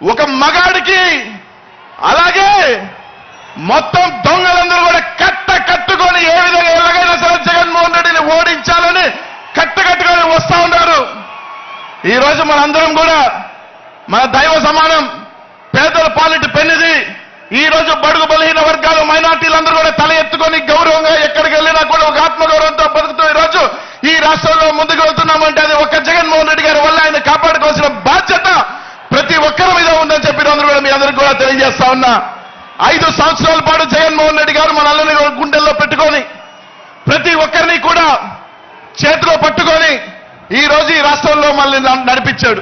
ఒక మగాడికి అలాగే మొత్తం దొంగలందరూ కూడా కట్టుకొని ఏ విధంగా ఎలాగైనా సరే జగన్మోహన్ రెడ్డిని ఓడించాలని కట్టుకొని వస్తా ఉన్నారు. ఈ రోజు మనందరం కూడా మన దైవ సమానం పేదల పాలిటి పెన్నిది. ఈ రోజు బడుగు బలహీన వర్గాలు మైనార్టీలందరూ కూడా తల ఎత్తుకొని గౌరవంగా ఎక్కడికి వెళ్ళినా కూడా ఒక ఆత్మగౌరవంతో బతుకుతూ ఈ రోజు ఈ రాష్ట్రంలో ముందుకు వెళ్తున్నామంటే అది ఒక్క జగన్మోహన్ రెడ్డి గారి వల్ల ఆయన కాపాడుకోవాల్సిన బాధ్యత ప్రతి ఒక్కరి మీద ఉందని చెప్పి అందరూ కూడా మీ అందరికీ కూడా తెలియజేస్తా ఉన్నా. 5 సంవత్సరాల పాటు జగన్మోహన్ రెడ్డి గారు మనల్ని గుండెల్లో పెట్టుకొని ప్రతి ఒక్కరిని కూడా చేతిలో పట్టుకొని ఈ రోజు ఈ రాష్ట్రంలో మళ్ళీ నడిపించాడు.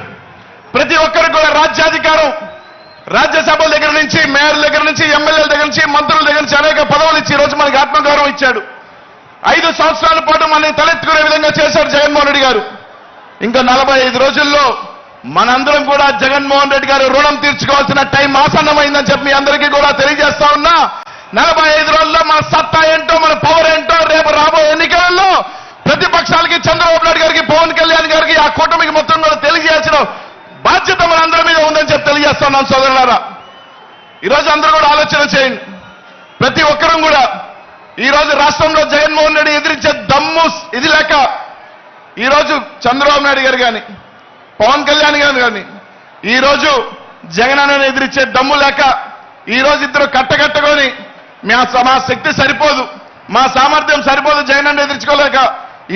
ప్రతి ఒక్కరికి కూడా రాజ్యాధికారం రాజ్యసభల దగ్గర నుంచి మేయర్ దగ్గర నుంచి ఎమ్మెల్యేల దగ్గర నుంచి మంత్రుల దగ్గర నుంచి అనేక పదవులు ఇచ్చి ఈ రోజు మనకి ఆత్మగౌరవం ఇచ్చాడు. 5 సంవత్సరాల పాటు మనల్ని తలెత్తుకునే విధంగా చేశాడు జగన్మోహన్ రెడ్డి గారు. ఇంకా 45 రోజుల్లో మనందరం కూడా జగన్మోహన్ రెడ్డి గారు రుణం తీర్చుకోవాల్సిన టైం ఆసన్నమైందని చెప్పి మీ అందరికీ కూడా తెలియజేస్తా ఉన్నా. 45 రోజుల్లో మన సత్తా ఏంటో మన పవర్ ఏంటో రేపు రాబోయే ఎన్నికలలో ప్రతిపక్షాలకి చంద్రబాబు నాయుడు గారికి పవన్ కళ్యాణ్ గారికి ఆ కూటమికి మొత్తం కూడా తెలియజేయాల్సిన బాధ్యత మన అందరి మీద ఉందని చెప్పి తెలియజేస్తున్నాం సోదరులారా. ఈరోజు అందరూ కూడా ఆలోచన చేయండి. ప్రతి ఒక్కరం కూడా ఈ రోజు రాష్ట్రంలో జగన్మోహన్ రెడ్డి ఎదిరించే దమ్ము ఇది లేక ఈరోజు చంద్రబాబు నాయుడు గారు కానీ పవన్ కళ్యాణ్ గారు కానీ ఈరోజు జగన్ అన్నని ఎదిరించే దమ్ము లేక ఈరోజు ఇద్దరు కట్టగట్టుకొని మా శక్తి సరిపోదు, మా సామర్థ్యం సరిపోదు జగన్ అన్న ఎదిరించుకోలేక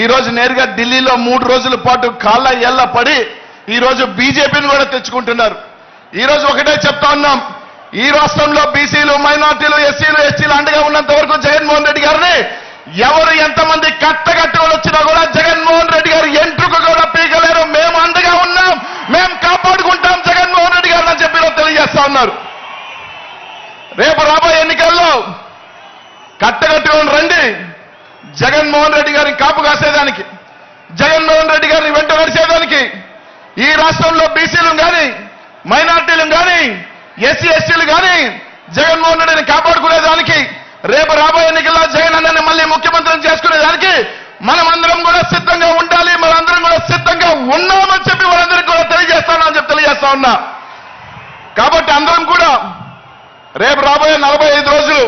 ఈరోజు నేరుగా ఢిల్లీలో 3 రోజుల పాటు కాళ్ళ ఏళ్ల పడి ఈరోజు బీజేపీని కూడా తెచ్చుకుంటున్నారు. ఈరోజు ఒకటే చెప్తా ఉన్నాం, ఈ రాష్ట్రంలో బీసీలు మైనార్టీలు ఎస్సీలు ఎస్టీలు అండగా ఉన్నంత వరకు జగన్మోహన్ రెడ్డి గారిని ఎవరు ఎంతమంది కట్టుకొని వచ్చినా కూడా జగన్మోహన్ రెడ్డి గారు ఎంట్రుకు కూడా పీకలేరు. మేము అండగా ఉన్నాం, మేము కాపాడుకుంటాం జగన్మోహన్ రెడ్డి గారిని అని చెప్పి తెలియజేస్తా ఉన్నారు. రేపు రాబోయే ఎన్నికల్లో కట్టుకొని రండి. జగన్మోహన్ రెడ్డి గారిని కాపు కాసేదానికి, జగన్మోహన్ రెడ్డి గారిని వెంట నడిచేదానికి, ఈ రాష్ట్రంలో బీసీలు కానీ మైనార్టీలు కానీ ఎస్సీ ఎస్టీలు కానీ జగన్మోహన్ రెడ్డిని కాపాడుకునేదానికి, రేపు రాబోయే ఎన్నికల్లో జగన్ అన్నని మళ్ళీ ముఖ్యమంత్రిని చేసుకునేదానికి మనమందరం కూడా సిద్ధంగా ఉండాలి. మనందరం కూడా సిద్ధంగా ఉన్నామని చెప్పి మనందరికీ కూడా తెలియజేస్తానని చెప్పి తెలియజేస్తా ఉన్నా. కాబట్టి అందరం కూడా రేపు రాబోయే 45 రోజులు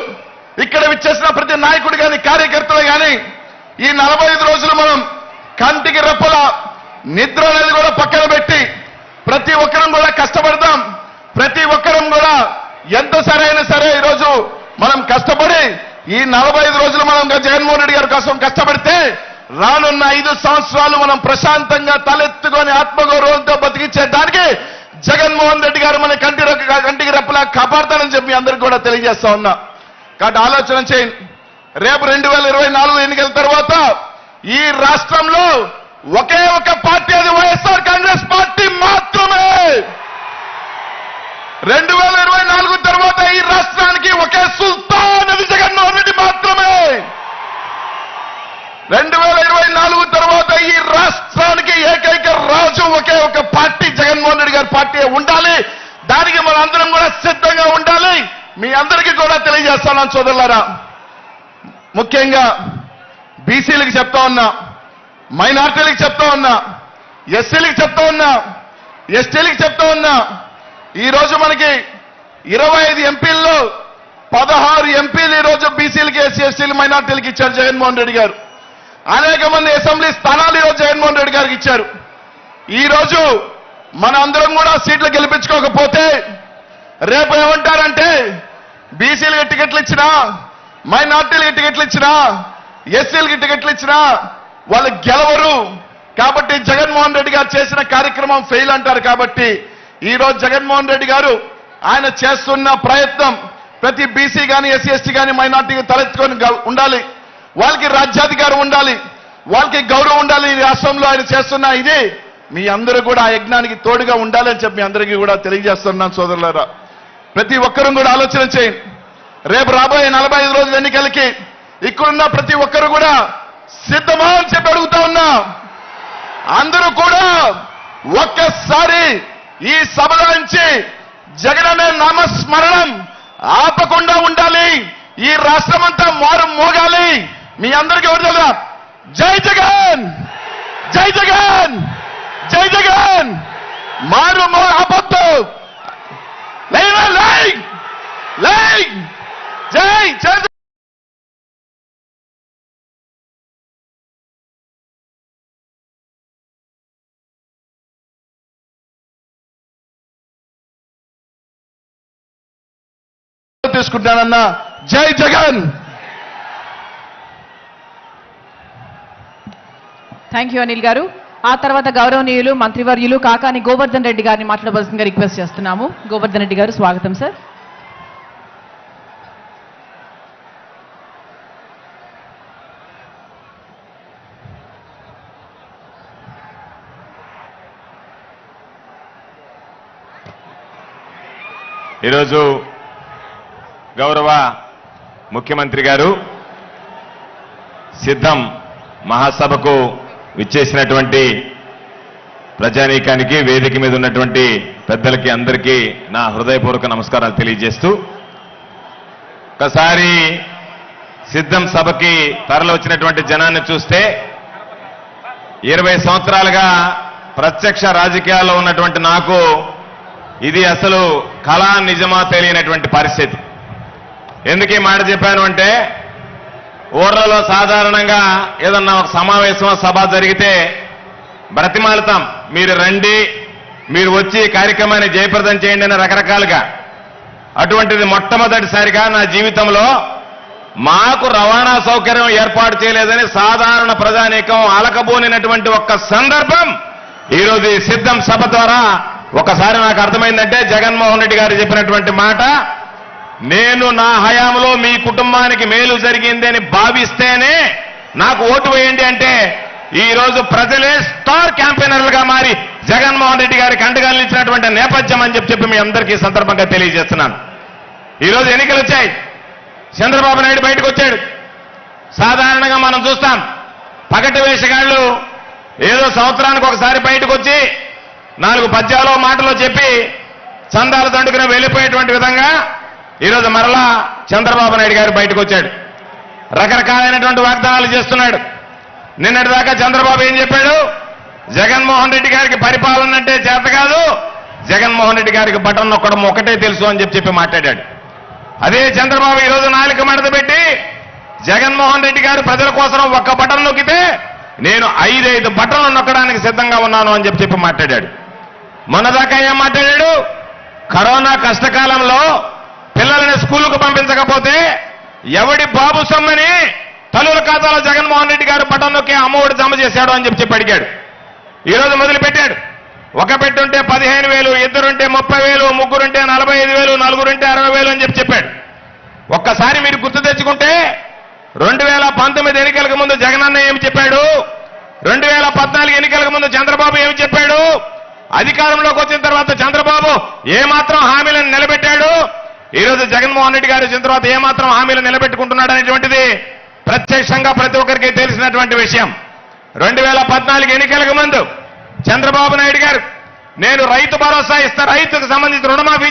ఇక్కడ విచ్చేసిన ప్రతి నాయకుడు కానీ కార్యకర్తలు కానీ ఈ 45 రోజులు మనం కంటికి రెప్పల నిద్ర అనేది కూడా పక్కన పెట్టి ప్రతి ఒక్కరం కూడా కష్టపడతాం. ప్రతి ఒక్కరం కూడా ఎంత సరైన సరే ఈరోజు మనం కష్టపడి ఈ 45 రోజులు మనం జగన్మోహన్ రెడ్డి గారి కోసం కష్టపడితే రానున్న 5 సంవత్సరాలు మనం ప్రశాంతంగా తలెత్తుకొని ఆత్మగౌరవంతో బతికించేదానికి జగన్మోహన్ రెడ్డి గారు మన కంటికి రెప్పలా కాపాడతానని చెప్పి అందరికీ కూడా తెలియజేస్తా ఉన్నా. కాబట్టి ఆలోచన చేయండి. రేపు 2024 ఎన్నికల తర్వాత ఈ రాష్ట్రంలో ఒకే ఒక పార్టీ, అది వైఎస్ఆర్ కాంగ్రెస్ పార్టీ మాత్రమే. 2024 తర్వాత ఈ రాష్ట్రానికి ఒకే సుల్తాన్, అది జగన్మోహన్ రెడ్డి మాత్రమే. 2024 తర్వాత ఈ రాష్ట్రానికి ఏకైక రాజు ఒకే ఒక పార్టీ, జగన్మోహన్ రెడ్డి గారి పార్టీ ఉండాలి. దానికి మన అందరం కూడా సిద్ధంగా ఉండాలి. మీ అందరికీ కూడా తెలియజేస్తాను సోదరులారా. ముఖ్యంగా బీసీలకు చెప్తా ఉన్నా, మైనార్టీలకు చెప్తా ఉన్నా, ఎస్సీలకు చెప్తా ఉన్నా, ఎస్టీలకు చెప్తా ఉన్నా. ఈ రోజు మనకి 25 ఎంపీల్లో 16 ఎంపీలు ఈ రోజు బీసీలకి ఎస్సీ ఎస్టీలు మైనార్టీలకు ఇచ్చారు జగన్మోహన్ రెడ్డి గారు. అనేక మంది అసెంబ్లీ స్థానాలు ఈరోజు జగన్మోహన్ రెడ్డి గారికి ఇచ్చారు. ఈ రోజు మన అందరం కూడా సీట్లు గెలిపించుకోకపోతే రేపు ఏమంటారంటే బీసీలకి టికెట్లు ఇచ్చినా, మైనార్టీలకి టికెట్లు ఇచ్చినా, ఎస్సీలకి టికెట్లు ఇచ్చినా వాళ్ళు గెలవరు. కాబట్టి జగన్మోహన్ రెడ్డి గారు చేసిన కార్యక్రమం ఫెయిల్ అంటారు. కాబట్టి ఈ రోజు జగన్మోహన్ రెడ్డి గారు ఆయన చేస్తున్న ప్రయత్నం ప్రతి బీసీ కానీ ఎస్సీ ఎస్టీ కానీ మైనార్టీకి తలెత్తుకొని ఉండాలి. వాళ్ళకి రాజ్యాధికారం ఉండాలి, వాళ్ళకి గౌరవం ఉండాలి. ఈ రాష్ట్రంలో ఆయన చేస్తున్న ఇది మీ అందరూ కూడా ఆ యజ్ఞానికి తోడుగా ఉండాలని చెప్పి మీ అందరికీ కూడా తెలియజేస్తున్నాను సోదరులారా. ప్రతి ఒక్కరూ కూడా ఆలోచన చేయండి. రేపు రాబోయే 45 రోజుల ఎన్నికలకి ఇక్కడున్న ప్రతి ఒక్కరు కూడా సిద్ధమా అని చెప్పి అడుగుతా ఉన్నా. అందరూ కూడా ఒక్కసారి ఈ సభలో నుంచి జగన్ అనే నామస్మరణం ఆపకుండా ఉండాలి. ఈ రాష్ట్రం అంతా మారు మోగాలి. మీ అందరికీ ఎవరు తెలుసా? జై జగన్, జై జగన్, జై జగన్. మారు ఆపొద్దు. తీసుకుంటానన్నా. జై జగన్. థ్యాంక్ యూ అనిల్ గారు. ఆ తర్వాత గౌరవనీయులు మంత్రివర్యులు కాకాని గోవర్ధన్ రెడ్డి గారిని మాట్లాడవలసిందిగా రిక్వెస్ట్ చేస్తున్నాము. గోవర్ధన్ రెడ్డి గారు, స్వాగతం సార్. ఈరోజు గౌరవ ముఖ్యమంత్రి గారు సిద్ధం మహాసభకు విచ్చేసినటువంటి ప్రజానీకానికి, వేదిక మీద ఉన్నటువంటి పెద్దలకి అందరికీ నా హృదయపూర్వక నమస్కారాలు తెలియజేస్తూ, ఒకసారి సిద్ధం సభకి తరలివచ్చినటువంటి జనాన్ని చూస్తే 20 సంవత్సరాలుగా ప్రత్యక్ష రాజకీయాల్లో ఉన్నటువంటి నాకు ఇది అసలు కళా నిజమా తెలియనటువంటి పరిస్థితి. ఎందుకు ఈ మాట చెప్పాను అంటే, ఊర్లలో సాధారణంగా ఏదన్నా ఒక సమావేశం, సభ జరిగితే బ్రతిమాలుతాం, మీరు రండి, మీరు వచ్చి కార్యక్రమాన్ని జయప్రదం చేయండి అని రకరకాలుగా. అటువంటిది మొట్టమొదటిసారిగా నా జీవితంలో మాకు రవాణా సౌకర్యం ఏర్పాటు చేయలేదని సాధారణ ప్రజానీకం అలకబోనినటువంటి ఒక్క సందర్భం ఈరోజు ఈ సిద్ధం సభ ద్వారా ఒకసారి నాకు అర్థమైందంటే, జగన్మోహన్ రెడ్డి గారు చెప్పినటువంటి మాట, నేను నా హయాంలో మీ కుటుంబానికి మేలు జరిగింది అని భావిస్తేనే నాకు ఓటు వేయండి అంటే, ఈ రోజు ప్రజలే స్టార్ క్యాంపెయినర్లుగా మారి జగన్మోహన్ రెడ్డి గారికి అండగాలించినటువంటి నేపథ్యం అని చెప్పి మీ అందరికీ సందర్భంగా తెలియజేస్తున్నాను. ఈరోజు ఎన్నికలు వచ్చాయి, చంద్రబాబు నాయుడు బయటకు వచ్చాడు. సాధారణంగా మనం చూస్తాం, పగటి వేషగాళ్లు ఏదో సంవత్సరానికి ఒకసారి బయటకు వచ్చి 4 పద్యాలో మాటలో చెప్పి చందాలు దండుకుని వెళ్ళిపోయేటువంటి విధంగా ఈరోజు మరలా చంద్రబాబు నాయుడు గారు బయటకు వచ్చాడు. రకరకాలైనటువంటి వాగ్దానాలు చేస్తున్నాడు. నిన్నటిదాకా చంద్రబాబు ఏం చెప్పాడు? జగన్మోహన్ రెడ్డి గారికి పరిపాలన అంటే చేత కాదు, జగన్మోహన్ రెడ్డి గారికి బటన్ నొక్కడం ఒకటే తెలుసు అని చెప్పి మాట్లాడాడు. అదే చంద్రబాబు ఈరోజు నాలుక మడత పెట్టి జగన్మోహన్ రెడ్డి గారు ప్రజల కోసం ఒక్క బటన్ నొక్కితే నేను 5 బటన్లు నొక్కడానికి సిద్ధంగా ఉన్నాను అని చెప్పి మాట్లాడాడు. మొన్నదాకా ఏం మాట్లాడాడు? కరోనా కష్టకాలంలో పిల్లల్ని స్కూలుకు పంపించకపోతే ఎవడి బాబు సొమ్మని తల్లుల ఖాతాలో జగన్మోహన్ రెడ్డి గారు బటన్ నొక్కి అమ్మఒడి జమ చేశాడు అని చెప్పి అడిగాడు. ఈరోజు మొదలుపెట్టాడు. ఒక పెట్టుంటే 15,000, ఇద్దరుంటే 30,000, ముగ్గురుంటే 45,000, నలుగురుంటే 60,000 అని చెప్పాడు. ఒక్కసారి మీరు గుర్తు తెచ్చుకుంటే 2019 ఎన్నికలకు ముందు జగనన్న ఏమి చెప్పాడు? 2014 ఎన్నికలకు ముందు చంద్రబాబు ఏమి చెప్పాడు? అధికారంలోకి వచ్చిన తర్వాత చంద్రబాబు ఏమాత్రం హామీలను నిలబెట్టాడు? ఈరోజు జగన్మోహన్ రెడ్డి గారు వచ్చిన తర్వాత ఏమాత్రం హామీలు నిలబెట్టుకుంటున్నాడు అనేటువంటిది ప్రత్యక్షంగా ప్రతి ఒక్కరికి తెలిసినటువంటి విషయం. 2014 ఎన్నికలకు ముందు చంద్రబాబు నాయుడు గారు నేను రైతు భరోసా ఇస్తా, రైతుకు సంబంధించి రుణమాఫీ